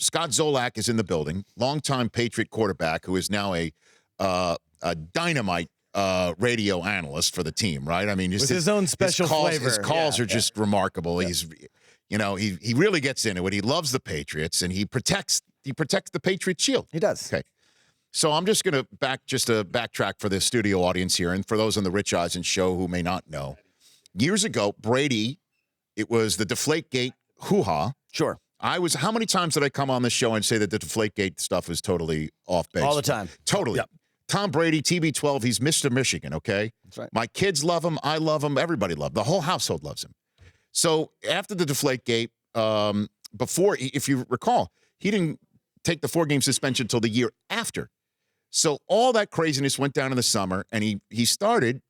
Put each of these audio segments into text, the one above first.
Scott Zolak is in the building, longtime Patriot quarterback who is now a dynamite radio analyst for the team, right? I mean, just with his own special flavor. His calls are just remarkable. Yeah. He's, he really gets into it. He loves the Patriots, and he protects the Patriot shield. He does. Okay. So I'm just going to backtrack for the studio audience here, and for those on the Rich Eisen show who may not know. Years ago, Brady, it was the Deflategate hoo-ha. Sure. How many times did I come on the show and say that the Deflategate stuff is totally off base? All the time. Totally. Yep. Tom Brady, TB12, he's Mr. Michigan, okay? That's right. My kids love him. I love him. Everybody loves him. The whole household loves him. So after the Deflategate, before, if you recall, he didn't take the 4-game suspension until the year after. So all that craziness went down in the summer, and he started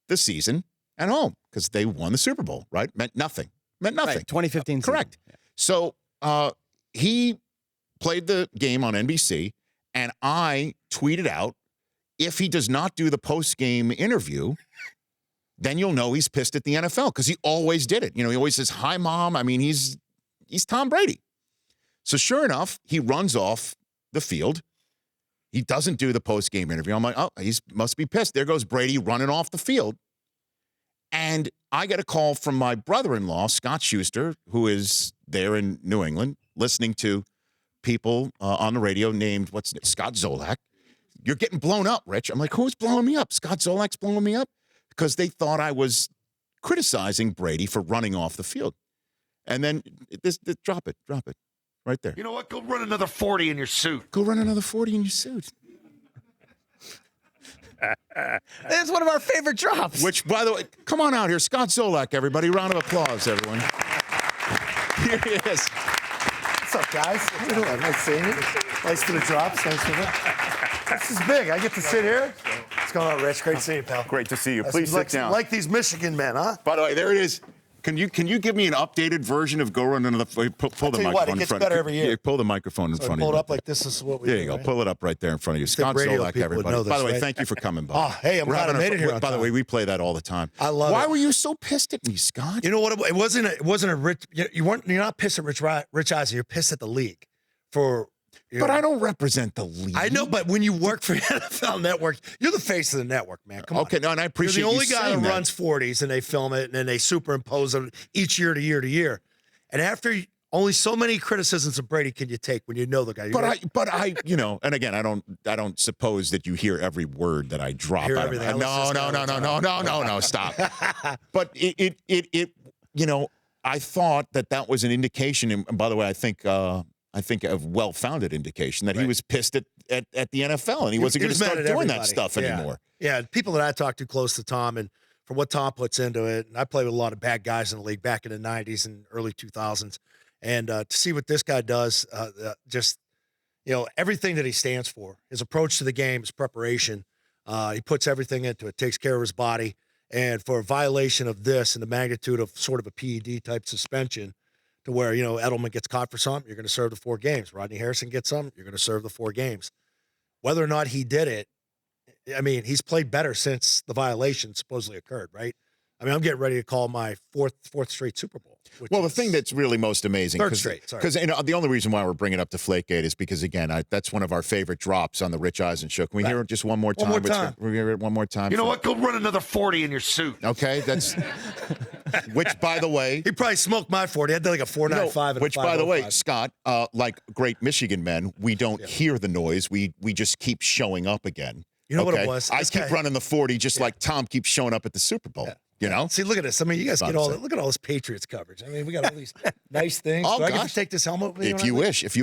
the season at home because they won the Super Bowl, right? Meant nothing. Right, 2015 correct. Yeah. So he played the game on NBC, and I tweeted out, if he does not do the post-game interview, then you'll know he's pissed at the NFL, because he always did it. He always says, "Hi, Mom." I mean, he's Tom Brady. So sure enough, he runs off the field. He doesn't do the post-game interview. I'm like, oh, he must be pissed. There goes Brady running off the field. And I get a call from my brother-in-law, Scott Schuster, who is there in New England, listening to people on the radio named, Scott Zolak. You're getting blown up, Rich. I'm like, who's blowing me up? Scott Zolak's blowing me up? Because they thought I was criticizing Brady for running off the field. And then, drop it, right there. You know what? Go run another 40 in your suit. Go run another 40 in your suit. That's one of our favorite drops. Which, by the way, come on out here. Scott Zolak, everybody. Round of applause, everyone. Here he is. What's up, guys? How you doing? Nice seeing you. Nice for the drops. Thanks for that. This is big. I get to sit here. What's going on, Rich? Great to see you, pal. Great to see you. Please sit down. Like these Michigan men, huh? By the way, there it is. Can you give me an updated version of Go Run Another? Pull the microphone it in gets front. better every year. Yeah, pull the microphone in front of you. Pull it up like this is what we do. There you go. Right? Pull it up right there in front of you. Scott Zolak, everybody. By the way, thank you for coming by. Oh, hey, I'm glad I made it here. By the way, we play that all the time. I love it. Why were you so pissed at me, Scott? You know what? It wasn't a Rich. You're not pissed at Rich Eisen. You're pissed at the league for. But I don't represent the league. I know, but when you work for NFL Network, you're the face of the network, man. Come on. Okay, no, and I appreciate you're the only guy that runs 40s, and they film it, and then they superimpose it each year to year to year. And after only so many criticisms of Brady can you take when you know the guy. But I, and again, I don't suppose that you hear every word that I drop. Hear out everything. of No, stop. But I thought that was an indication, and by the way, I think a well-founded indication that he was pissed at the NFL, and he wasn't going to start doing that stuff anymore. Yeah, people that I talk to close to Tom, and for what Tom puts into it, and I played with a lot of bad guys in the league back in the 90s and early 2000s, and to see what this guy does, everything that he stands for, his approach to the game, his preparation, he puts everything into it, takes care of his body, and for a violation of this and the magnitude of sort of a PED-type suspension, to where, Edelman gets caught for something, you're going to serve the 4 games. Rodney Harrison gets some, you're going to serve the 4 games. Whether or not he did it, I mean, he's played better since the violation supposedly occurred, right? I mean, I'm getting ready to call my fourth straight Super Bowl. Well, the thing that's really most amazing, third straight, because the only reason why we're bringing up Deflategate is because, again, that's one of our favorite drops on the Rich Eisen show. Can we hear it just one more time? One more time. We're hear it one more time. You know what? Go run another 40 in your suit. Okay, that's which, by the way, he probably smoked my 40. He had like a 4.95 and which, a 5.05. by the way, Scott, like great Michigan men, we don't hear the noise. We just keep showing up again. You know what it was? I keep running the 40 just like Tom keeps showing up at the Super Bowl. Yeah. See, look at this. I mean, you guys look at all this Patriots coverage. I mean, we got all these nice things. Oh, Do I get to take this helmet with me? If you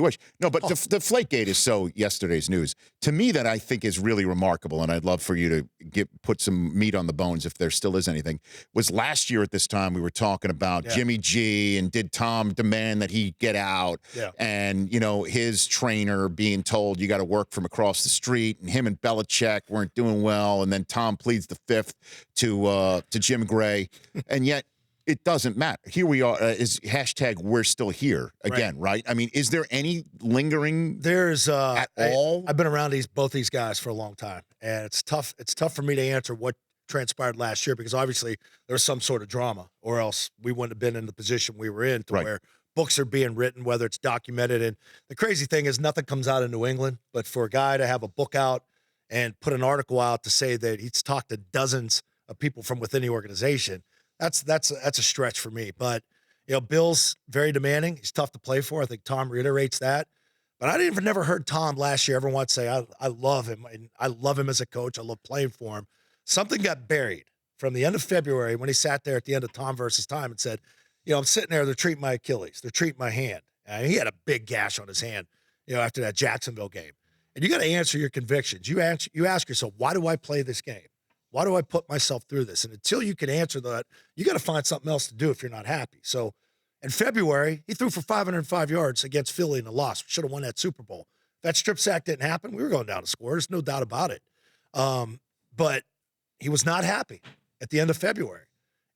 wish. No, but Deflategate is so yesterday's news. To me, that I think is really remarkable, and I'd love for you to put some meat on the bones if there still is anything, was last year at this time we were talking about Jimmy G, and did Tom demand that he get out? Yeah. And, his trainer being told you got to work from across the street, and him and Belichick weren't doing well, and then Tom pleads the fifth to Jim Gray, and yet it doesn't matter. Here we are, is hashtag we're still here again, right? I mean, is there any lingering there's at all? I've been around both these guys for a long time, and it's tough for me to answer what transpired last year, because obviously there was some sort of drama, or else we wouldn't have been in the position we were in to where books are being written, whether it's documented. And the crazy thing is nothing comes out of New England, but for a guy to have a book out and put an article out to say that he's talked to dozens of people from within the organization, that's a stretch for me. But, Bill's very demanding. He's tough to play for. I think Tom reiterates that. But I never heard Tom last year ever once say, I love him. And I love him as a coach. I love playing for him. Something got buried from the end of February when he sat there at the end of Tom versus Time and said, I'm sitting there, they're treating my Achilles. They're treating my hand. And he had a big gash on his hand, after that Jacksonville game. And you got to answer your convictions. You ask yourself, why do I play this game? Why do I put myself through this? And until you can answer that, you got to find something else to do if you're not happy. So in February, he threw for 505 yards against Philly in a loss. We should have won that Super Bowl. If that strip sack didn't happen, we were going down to score. There's no doubt about it. But he was not happy at the end of February.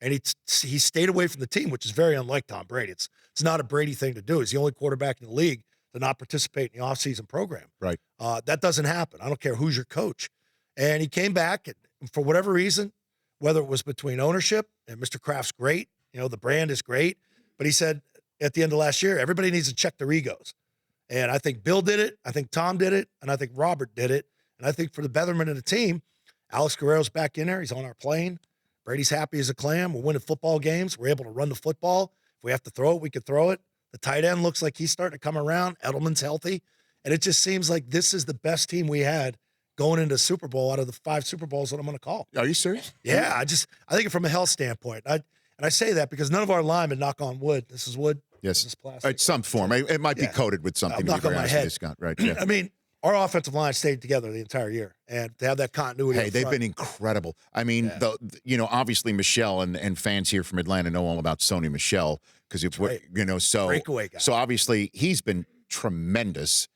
And he stayed away from the team, which is very unlike Tom Brady. It's not a Brady thing to do. He's the only quarterback in the league to not participate in the offseason program. Right. That doesn't happen. I don't care who's your coach. And he came back, and for whatever reason, whether it was between ownership and Mr. Kraft's great, the brand is great, but he said at the end of last year, everybody needs to check their egos. And I think Bill did it. I think Tom did it. And I think Robert did it. And I think for the betterment of the team, Alex Guerrero's back in there. He's on our plane. Brady's happy as a clam. We're winning football games. We're able to run the football. If we have to throw it, we could throw it. The tight end looks like he's starting to come around. Edelman's healthy. And it just seems like this is the best team we had going into Super Bowl out of the 5 Super Bowls that I'm going to call. Are you serious? Yeah, I think it from a health standpoint. And I say that because none of our linemen, knock on wood. This is wood. Yes. This is plastic. It's some form. It might be coated with something. Knock on my head. Scott. Right. Yeah. I mean, our offensive line stayed together the entire year, and to have that continuity. Hey, they've been incredible. I mean, obviously Michelle and fans here from Atlanta know all about Sony Michelle because it's what so breakaway guy. So obviously he's been tremendous,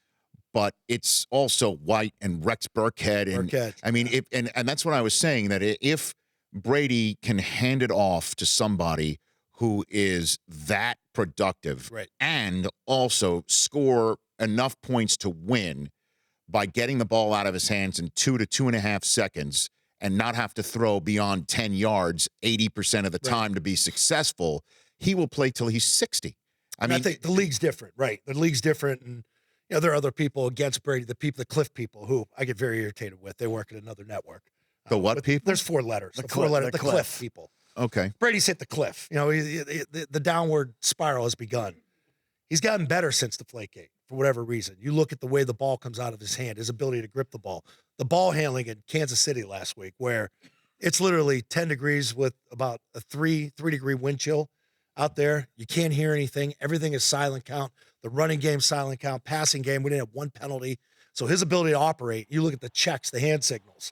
but it's also White and Rex Burkhead and I mean, and that's what I was saying, that if Brady can hand it off to somebody who is that productive and also score enough points to win by getting the ball out of his hands in 2 to 2.5 seconds and not have to throw beyond 10 yards 80% of the time to be successful, he will play till he's 60. I mean, I think the league's different, right? The league's different, and there are other people against Brady, the Cliff people, who I get very irritated with. They work at another network. The what people? There's 4 letters. The Cliff people. Okay. Brady's hit the cliff. The downward spiral has begun. He's gotten better since Deflategate for whatever reason. You look at the way the ball comes out of his hand, his ability to grip the ball handling in Kansas City last week, where it's literally 10 degrees with about a 3-degree wind chill out there. You can't hear anything. Everything is silent count. The running game, silent count. Passing game, we didn't have one penalty. So his ability to operate, you look at the checks, the hand signals,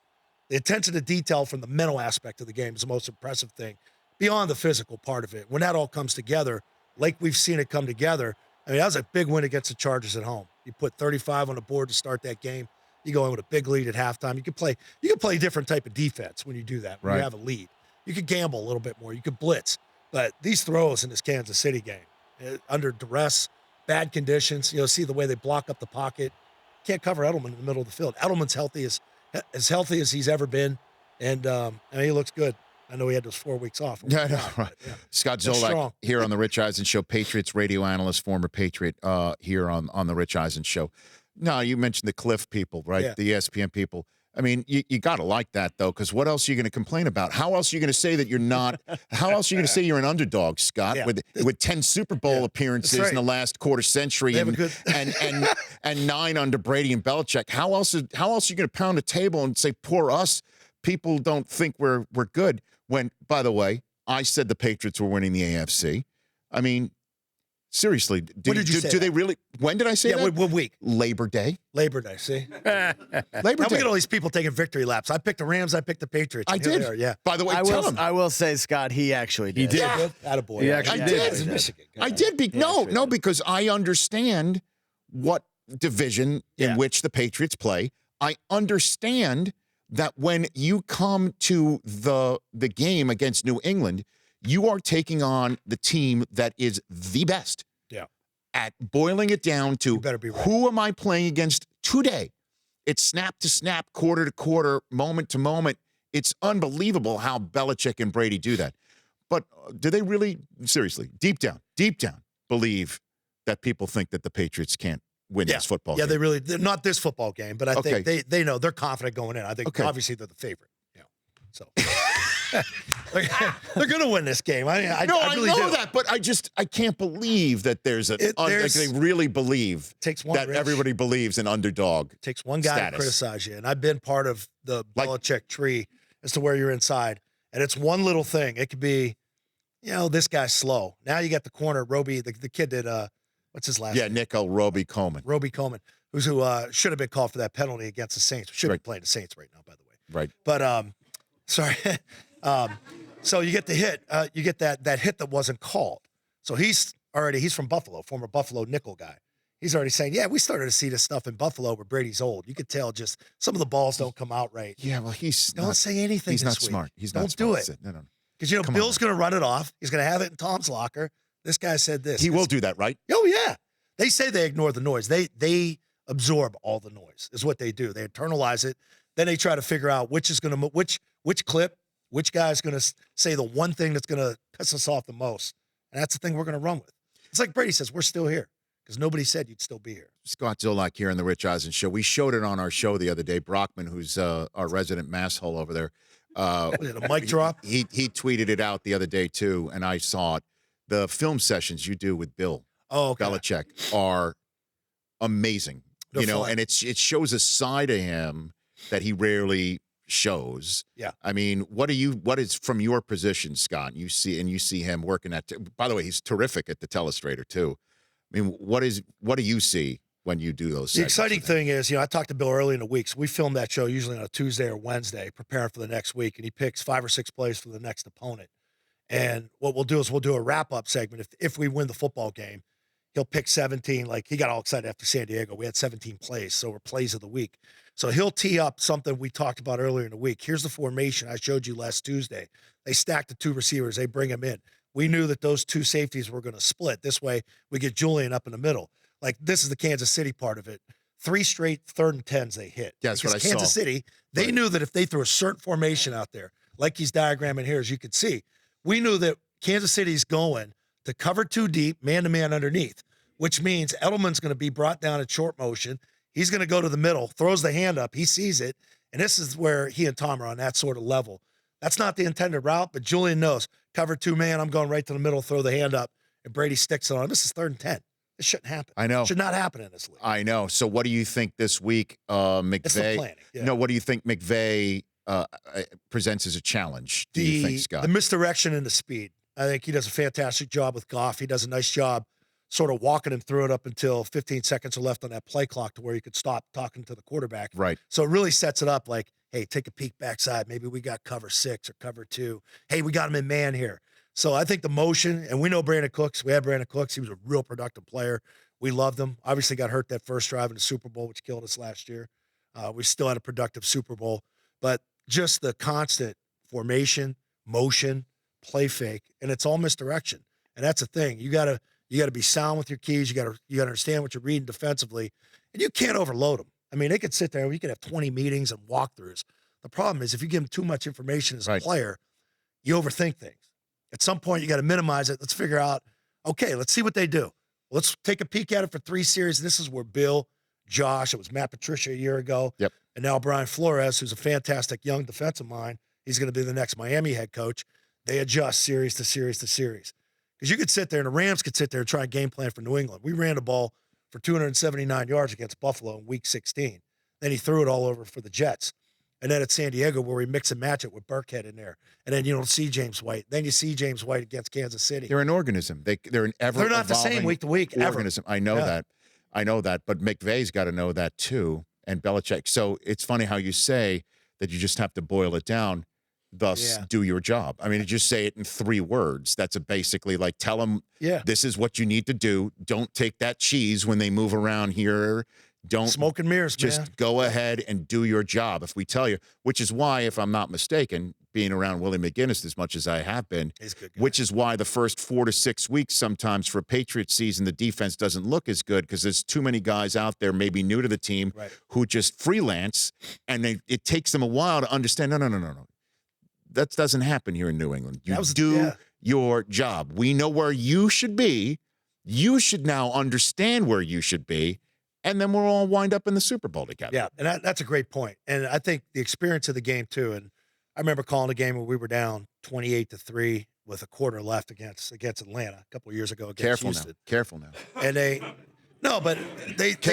the attention to detail from the mental aspect of the game is the most impressive thing, beyond the physical part of it. When that all comes together, like we've seen it come together, I mean, that was a big win against the Chargers at home. You put 35 on the board to start that game. You go in with a big lead at halftime. You can play a different type of defense when you do that, when you have a lead. You could gamble a little bit more. You could blitz. But these throws in this Kansas City game, under duress, bad conditions, see the way they block up the pocket. Can't cover Edelman in the middle of the field. Edelman's as healthy as he's ever been, and he looks good. I know he had those 4 weeks off. Yeah, I know, right. Yeah. Scott Zolak here on the Rich Eisen Show, Patriots radio analyst, former Patriot here on the Rich Eisen Show. No, you mentioned the Cliff people, right? Yeah. The ESPN people. I mean, you got to like that, though, because what else are you going to complain about? How else are you going to say that you're not – how else are you going to say you're an underdog, Scott, with 10 Super Bowl appearances in the last quarter century and 9 under Brady and Belichick? How else are you going to pound a table and say, poor us, people don't think we're good? When, by the way, I said the Patriots were winning the AFC. I mean, seriously, do they really? When did I say that? Yeah, what week? Labor Day. Labor Day. See, Labor now Day. We get all these people taking victory laps. I picked the Rams. I picked the Patriots. I did. Yeah. By the way, tell him. I will say, Scott, he actually did. He did. Attaboy. He actually I did. In Michigan. I did. No, because I understand what division in which the Patriots play. I understand that when you come to the game against New England, you are taking on the team that is the best. Yeah. At boiling it down to who am I playing against today? It's snap to snap, quarter to quarter, moment to moment. It's unbelievable how Belichick and Brady do that. But do they really, seriously, deep down, believe that people think that the Patriots can't win this football Yeah, game. they're not this football game, but I think they know they're confident going in. I think obviously they're the favorite. So they're going to win this game. I really know do. that, but I can't believe that there's like they really believe that everybody believes in underdog. It takes one guy to criticize you, and I've been part of the Belichick tree as to where you're inside, and it's one little thing. It could be, this guy's slow. Now you got the corner, Roby, the kid that what's his last name? Yeah, Nickel Roby Coleman. Roby Coleman, who should have been called for that penalty against the Saints. Should be playing the Saints right now, by the way. Right. But sorry. So you get the hit. You get that hit that wasn't called. So he's from Buffalo, former Buffalo nickel guy. He's already saying, we started to see this stuff in Buffalo where Brady's old. You could tell just some of the balls don't come out right. Yeah, well, don't say anything. He's this not week. smart. He's don't not smart. do it. No. Because Bill's going to run it off. He's going to have it in Tom's locker. This guy said this. He will do that, right? Oh yeah. They say they ignore the noise. They absorb all the noise. Is what they do. They internalize it. Then they try to figure out which clip, which guy's going to say the one thing that's going to piss us off the most. And that's the thing we're going to run with. It's like Brady says, we're still here because nobody said you'd still be here. Scott Zolak here on the Rich Eisen Show. We showed it on our show the other day. Brockman, who's our resident masshole over there. Was it a mic drop? He tweeted it out the other day, too, and I saw it. The film sessions you do with Bill Belichick are amazing. They're fun. And it shows a side of him that he rarely shows. Yeah. I mean, what is from your position, Scott? You see him working at. By the way, he's terrific at the telestrator too. I mean, what do you see when you do those? The exciting thing is, I talked to Bill early in the week, so we film that show usually on a Tuesday or Wednesday, preparing for the next week, and he picks 5 or 6 plays for the next opponent. And what we'll do is we'll do a wrap-up segment. If we win the football game, he'll pick 17. Like, he got all excited after San Diego. We had 17 plays, so we're plays of the week. So he'll tee up something we talked about earlier in the week. Here's the formation I showed you last Tuesday. They stack the 2 receivers. They bring them in. We knew that those 2 safeties were going to split. This way, we get Julian up in the middle. Like, this is the Kansas City part of it. 3 straight 3rd and 10s they hit. Yeah, that's what I saw. Kansas City, they knew that if they threw a certain formation out there, like he's diagramming here, as you can see, we knew that Kansas City's going to cover 2 deep, man-to-man underneath, which means Edelman's going to be brought down in short motion. He's going to go to the middle, throws the hand up. He sees it, and this is where he and Tom are on that sort of level. That's not the intended route, but Julian knows. Cover 2 man, I'm going right to the middle, throw the hand up, and Brady sticks it on him. This is 3rd and 10. This shouldn't happen. I know. It should not happen in this league. I know. So what do you think this week, McVay? It's the planning. Yeah. No, what do you think McVay presents as a challenge? Do you think, Scott? The misdirection and the speed. I think he does a fantastic job with Goff. He does a nice job sort of walking him through it up until 15 seconds are left on that play clock to where you could stop talking to the quarterback. Right. So it really sets it up like, hey, take a peek backside. Maybe we got cover 6 or cover 2. Hey, we got him in man here. So I think the motion, and we know Brandon Cooks. We had Brandon Cooks. He was a real productive player. We loved him. Obviously got hurt that first drive in the Super Bowl, which killed us last year. We still had a productive Super Bowl. But just the constant formation, motion, play fake, and it's all misdirection. And that's the thing. You gotta be sound with your keys. You gotta understand what you're reading defensively, and you can't overload them. I mean, they could sit there. We could have 20 meetings and walkthroughs. The problem is if you give them too much information as a player, you overthink things. At some point, you got to minimize it. Let's figure out. Okay, let's see what they do. Let's take a peek at it for 3 series. This is where Bill, Josh, it was Matt Patricia a year ago, yep, and now Brian Flores, who's a fantastic young defensive mind. He's going to be the next Miami head coach. They adjust series to series to series. Because you could sit there, and the Rams could sit there and try and game plan for New England. We ran the ball for 279 yards against Buffalo in Week 16. Then he threw it all over for the Jets. And then at San Diego, where we mix and match it with Burkhead in there. And then you don't see James White. Then you see James White against Kansas City. They're an organism. They're an ever. They're not the same week to week, organism. Ever. I know that. I know that. But McVay's got to know that too, and Belichick. So it's funny how you say that you just have to boil it down, thus do your job. I mean, you just say it in 3 words. That's basically like tell them this is what you need to do. Don't take that cheese when they move around here. Don't smoke and mirrors, just man. go ahead and do your job. If we tell you, which is why, if I'm not mistaken, being around Willie McGinnis as much as I have been, which is why the first 4 to 6 weeks sometimes for Patriots season, the defense doesn't look as good because there's too many guys out there, maybe new to the team, who just freelance, and it takes them a while to understand, no. That doesn't happen here in New England. You do your job. We know where you should be. You should now understand where you should be, and then we'll all wind up in the Super Bowl together. Yeah, and that's a great point. And I think the experience of the game too. And I remember calling a game where we were down 28-3 with a quarter left against Atlanta a couple of years ago against Houston. Careful now. And they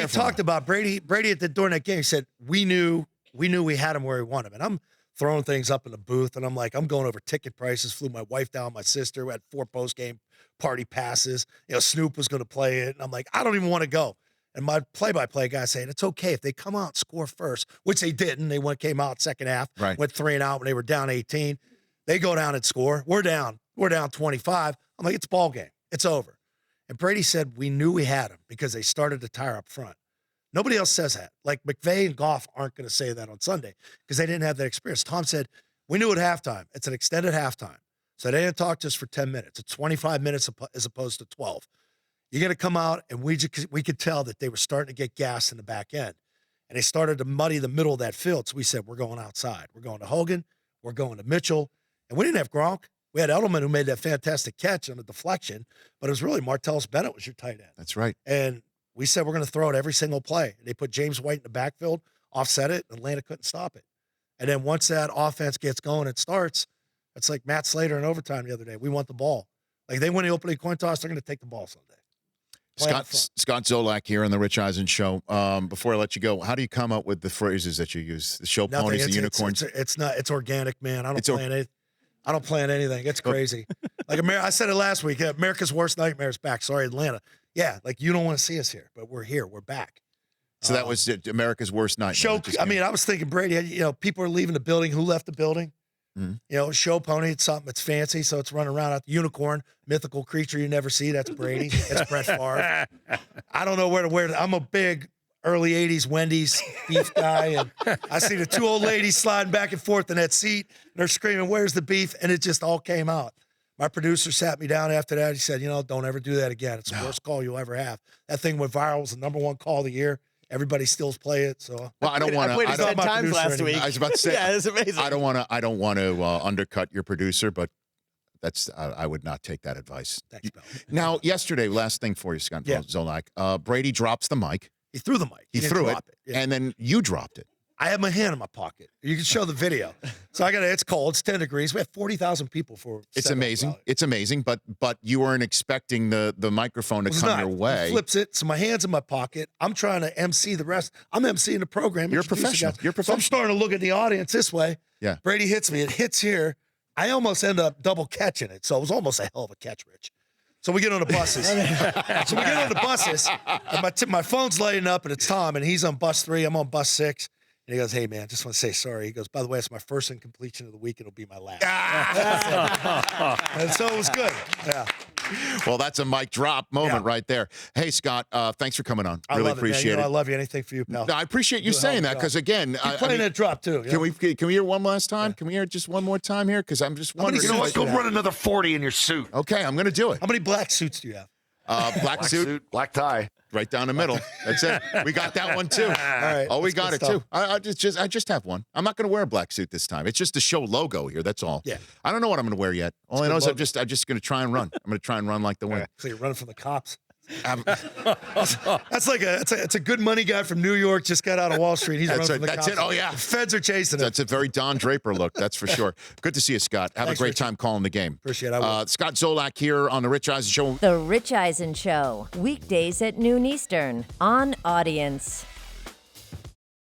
talked about Brady during that game. He said we knew we had him where we wanted him. And I'm throwing things up in the booth, and I'm like, I'm going over ticket prices. Flew my wife down, my sister. We had 4 post-game party passes. Snoop was going to play it, and I'm like, I don't even want to go. And my play-by-play guy saying it's okay if they come out and score first, which they didn't. They came out second half, went 3 and out when they were down 18. They go down and score. We're down 25. I'm like, it's ball game. It's over. And Brady said we knew we had him because they started to tire up front. Nobody else says that. Like McVay and Goff aren't going to say that on Sunday because they didn't have that experience. Tom said, we knew at halftime. It's an extended halftime. So they didn't talk to us for 10 minutes. It's 25 minutes as opposed to 12. You're going to come out, and we could tell that they were starting to get gas in the back end. And they started to muddy the middle of that field. So we said, we're going outside. We're going to Hogan. We're going to Mitchell. And we didn't have Gronk. We had Edelman who made that fantastic catch on a deflection, but it was really Martellus Bennett was your tight end. That's right. And we said we're going to throw it every single play. And they put James White in the backfield, offset it, and Atlanta couldn't stop it. And then once that offense gets going, it starts. It's like Matt Slater in overtime the other day. We want the ball. Like they win the opening coin toss, they're going to take the ball someday. Scott Zolak here on the Rich Eisen Show. Before I let you go, how do you come up with the phrases that you use? The show ponies, the unicorns? It's organic, man. I don't plan anything. It's crazy. Like I said it last week. America's worst nightmare is back. Sorry, Atlanta. Yeah, like you don't want to see us here, but we're here. We're back. So that was America's worst nightmare. I was thinking Brady. People are leaving the building. Who left the building? Mm-hmm. Show pony. It's something. It's fancy, so it's running around. Unicorn, mythical creature you never see. That's Brady. It's Brett Favre. I don't know where to wear. I'm a big early '80s Wendy's beef guy, and I see the 2 old ladies sliding back and forth in that seat. And they're screaming, "Where's the beef?" And it just all came out. My producer sat me down after that. He said, don't ever do that again. It's the worst call you'll ever have. That thing went viral. It was the #1 call of the year. Everybody still play it. So I don't want to. I played it 10 times last week. I was about to say, yeah, it's amazing. I don't want to undercut your producer, but I would not take that advice. Thanks, Bill. Now, yesterday, last thing for you, Scott Zolak. Brady drops the mic. He threw the mic. He threw it, and then you dropped it. I had my hand in my pocket. You can show the video. So it's cold. It's 10 degrees. We had 40,000 people for. It's amazing. It's amazing. But you weren't expecting the microphone to come your way. He flips it. So my hand's in my pocket. I'm trying to MC the rest. I'm MCing the program. You're professional. So I'm starting to look at the audience this way. Yeah. Brady hits me. It hits here. I almost end up double catching it. So it was almost a hell of a catch, Rich. So we get on the buses. And my phone's lighting up, and it's Tom, and he's on bus 3. I'm on bus 6. And he goes, hey, man, just want to say sorry. He goes, by the way, it's my first incompletion of the week. It'll be my last. And so it was good. Yeah. Well, that's a mic drop moment right there. Hey, Scott, thanks for coming on. Really appreciate it. I love you. Anything for you, pal. No, I appreciate you saying that because, again, keep playing that drop, too. Can we hear one last time? Yeah. Can we hear it just one more time here? Because I'm just wondering. You know what? Go run another 40 in your suit. Okay, I'm going to do it. How many black suits do you have? Black suit, black tie. Right down the middle. That's it. We got that one too. All right. Oh, we got it too. I just have one. I'm not going to wear a black suit this time. It's just the show logo here. That's all. Yeah. I don't know what I'm going to wear yet. All I know is I'm just going to try and run. I'm going to try and run like the wind. So you're running from the cops. That's like it's a good money guy from New York. Just got out of Wall Street. He's running from the cops. That's it. Oh yeah. The feds are chasing him. That's a very Don Draper look. That's for sure. Good to see you, Scott. Have a great time calling the game. Appreciate it. Scott Zolak here on the Rich Eisen Show. The Rich Eisen Show, weekdays at noon Eastern on Audience.